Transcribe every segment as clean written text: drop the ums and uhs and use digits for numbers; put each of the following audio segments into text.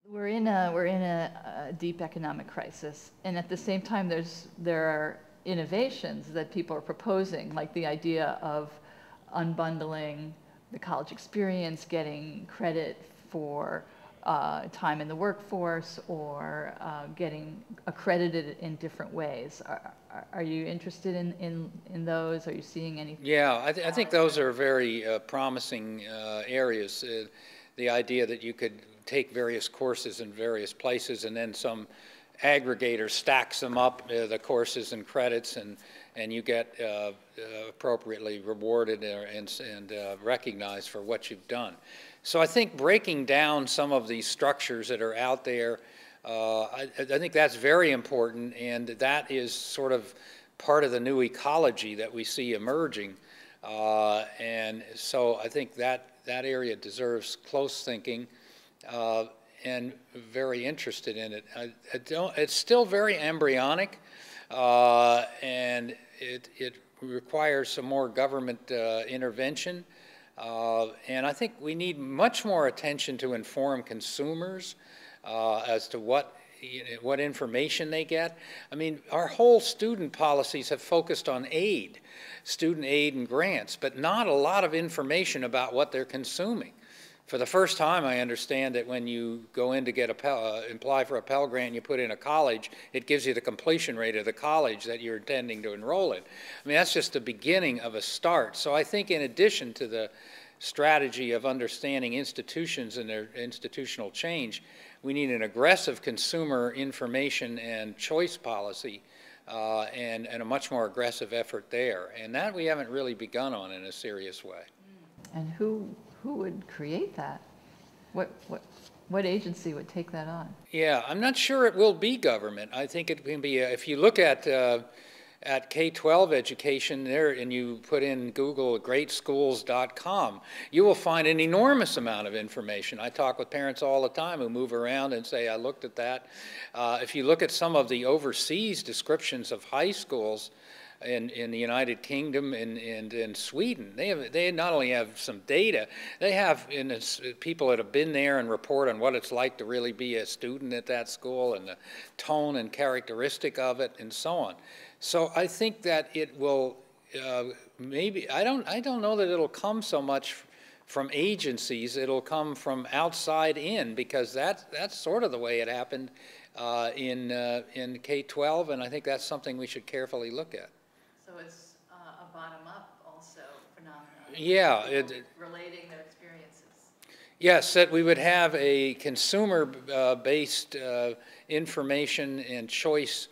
We're in a deep economic crisis, and at the same time, there are innovations that people are proposing, like the idea of unbundling the college experience, getting credit for time in the workforce, or getting accredited in different ways. Are you interested in those? Are you seeing anything? Yeah, I think those are very promising areas. The idea that you could take various courses in various places and then some aggregator stacks them up, the courses and credits, and you get appropriately rewarded and recognized for what you've done. So I think breaking down some of these structures that are out there, I think that's very important, and that is sort of part of the new ecology that we see emerging. And so I think that area deserves close thinking and very interested in it. It's still very embryonic, and it requires some more government intervention. And I think we need much more attention to inform consumers as to what information they get. I mean, our whole student policies have focused on aid, student aid and grants, but not a lot of information about what they're consuming. For the first time, I understand that when you go in to get apply for a Pell Grant and you put in a college, it gives you the completion rate of the college that you're intending to enroll in. I mean, that's just the beginning of a start. So I think in addition to the strategy of understanding institutions and their institutional change, we need an aggressive consumer information and choice policy and a much more aggressive effort there. And that we haven't really begun on in a serious way. And who would create that? What agency would take that on? Yeah, I'm not sure it will be government. I think it can be, if you look at K-12 education there and you put in Google greatschools.com, you will find an enormous amount of information. I talk with parents all the time who move around and say, I looked at that. If you look at some of the overseas descriptions of high schools, in the United Kingdom and in Sweden, they not only have some data, they have people that have been there and report on what it's like to really be a student at that school and the tone and characteristic of it and so on. So I think that it will maybe, I don't know that it'll come so much from agencies, it'll come from outside in, because that's sort of the way it happened in K-12, and I think that's something we should carefully look at. So it's a bottom-up also phenomenon. Yeah. Relating their experiences. Yes, that we would have a consumer-based information and choice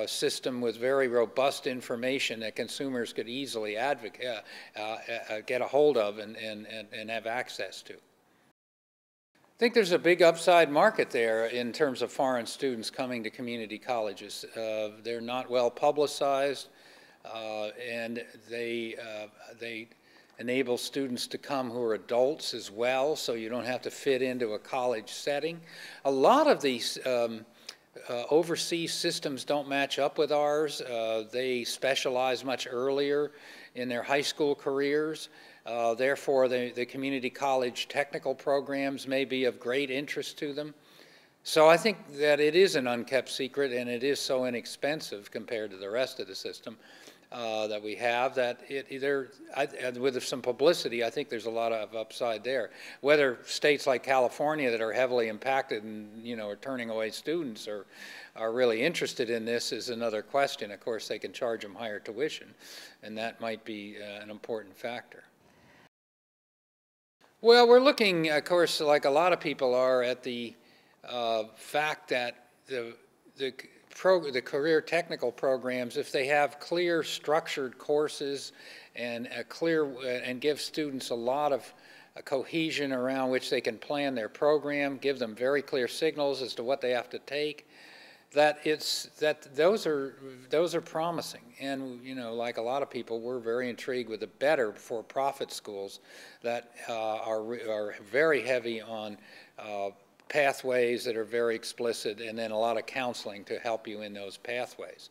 system with very robust information that consumers could easily get a hold of and have access to. I think there's a big upside market there in terms of foreign students coming to community colleges. They're not well publicized, and they enable students to come who are adults as well, so you don't have to fit into a college setting. A lot of these overseas systems don't match up with ours. They specialize much earlier in their high school careers. Therefore, the community college technical programs may be of great interest to them. So I think that it is an unkept secret, and it is so inexpensive compared to the rest of the system that we have, that with some publicity, I think there's a lot of upside there. Whether states like California that are heavily impacted and are turning away students are really interested in this is another question. Of course, they can charge them higher tuition, and that might be an important factor. Well, we're looking, of course, like a lot of people are, at the fact that the career technical programs, if they have clear structured courses and give students a lot of cohesion around which they can plan their program, give them very clear signals as to what they have to take, those are promising. And like a lot of people, we're very intrigued with the better for-profit schools that are very heavy on pathways that are very explicit, and then a lot of counseling to help you in those pathways.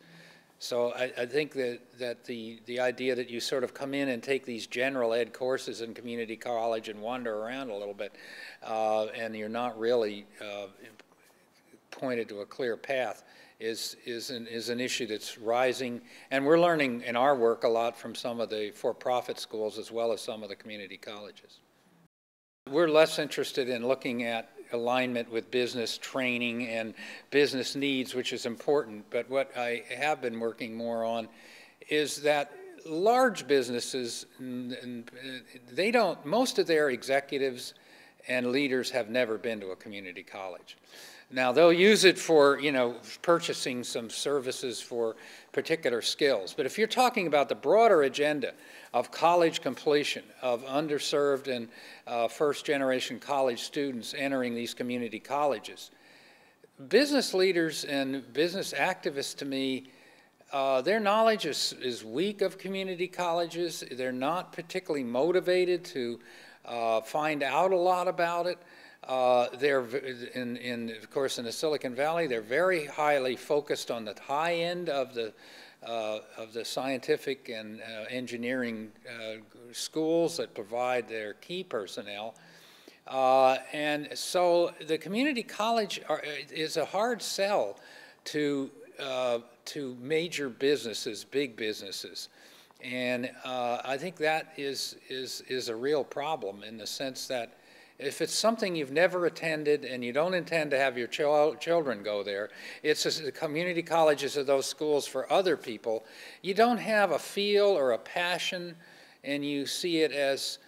So I think that the idea that you sort of come in and take these general ed courses in community college and wander around a little bit, and you're not really pointed to a clear path is an issue that's rising. And we're learning in our work a lot from some of the for-profit schools as well as some of the community colleges. We're less interested in looking at alignment with business training and business needs, which is important, but what I have been working more on is that large businesses, they don't, most of their executives and leaders have never been to a community college. Now, they'll use it for, you know, purchasing some services for particular skills. But if you're talking about the broader agenda of college completion, of underserved and first-generation college students entering these community colleges, business leaders and business activists, to me, their knowledge is weak of community colleges. They're not particularly motivated to find out a lot about it. They're, of course, in the Silicon Valley, they're very highly focused on the high end of the scientific and engineering schools that provide their key personnel. And so the community college is a hard sell to major businesses, big businesses. And I think that is a real problem in the sense that if it's something you've never attended and you don't intend to have your children go there, it's the community colleges are those schools for other people. You don't have a feel or a passion, and you see it as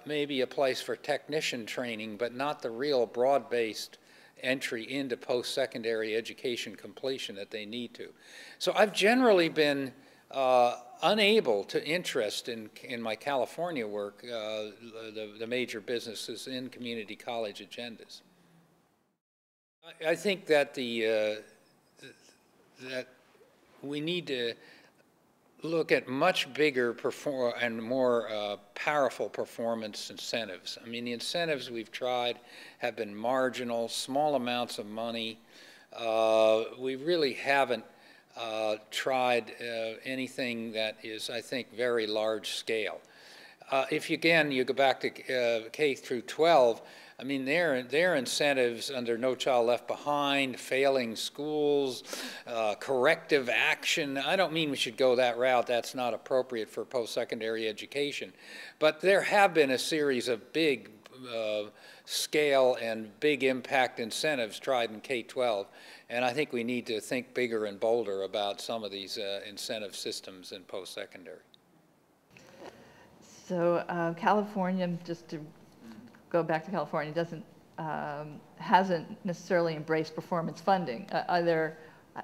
maybe a place for technician training, but not the real broad-based entry into post-secondary education completion that they need to. So I've generally been unable to interest in my California work the major businesses in community college agendas. I think that that we need to look at much bigger and more powerful performance incentives. I mean, the incentives we've tried have been marginal, small amounts of money. We really haven't tried anything that is, I think, very large scale. If you go back to K through 12, I mean, their incentives under No Child Left Behind, failing schools, corrective action. I don't mean we should go that route. That's not appropriate for post-secondary education. But there have been a series of big scale and big impact incentives tried in K-12. And I think we need to think bigger and bolder about some of these incentive systems in post-secondary. So California, just to go back to California, hasn't necessarily embraced performance funding.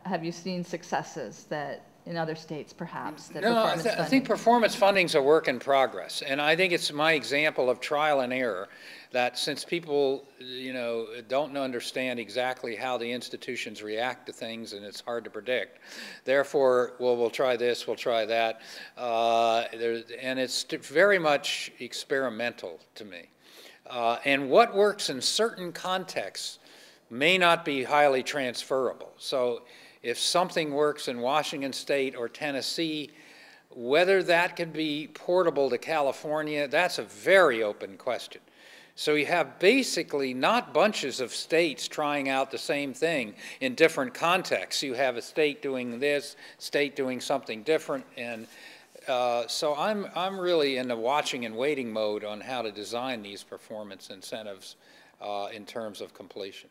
Have you seen successes that in other states, perhaps? That no, I think performance funding is a work in progress, and I think it's my example of trial and error. That since people, you know, don't understand exactly how the institutions react to things, and it's hard to predict. Therefore, well, we'll try this, we'll try that, and it's very much experimental to me. And what works in certain contexts may not be highly transferable. So if something works in Washington State or Tennessee, whether that can be portable to California, that's a very open question. So you have basically not bunches of states trying out the same thing in different contexts. You have a state doing this, state doing something different, and so I'm really in the watching and waiting mode on how to design these performance incentives in terms of completion.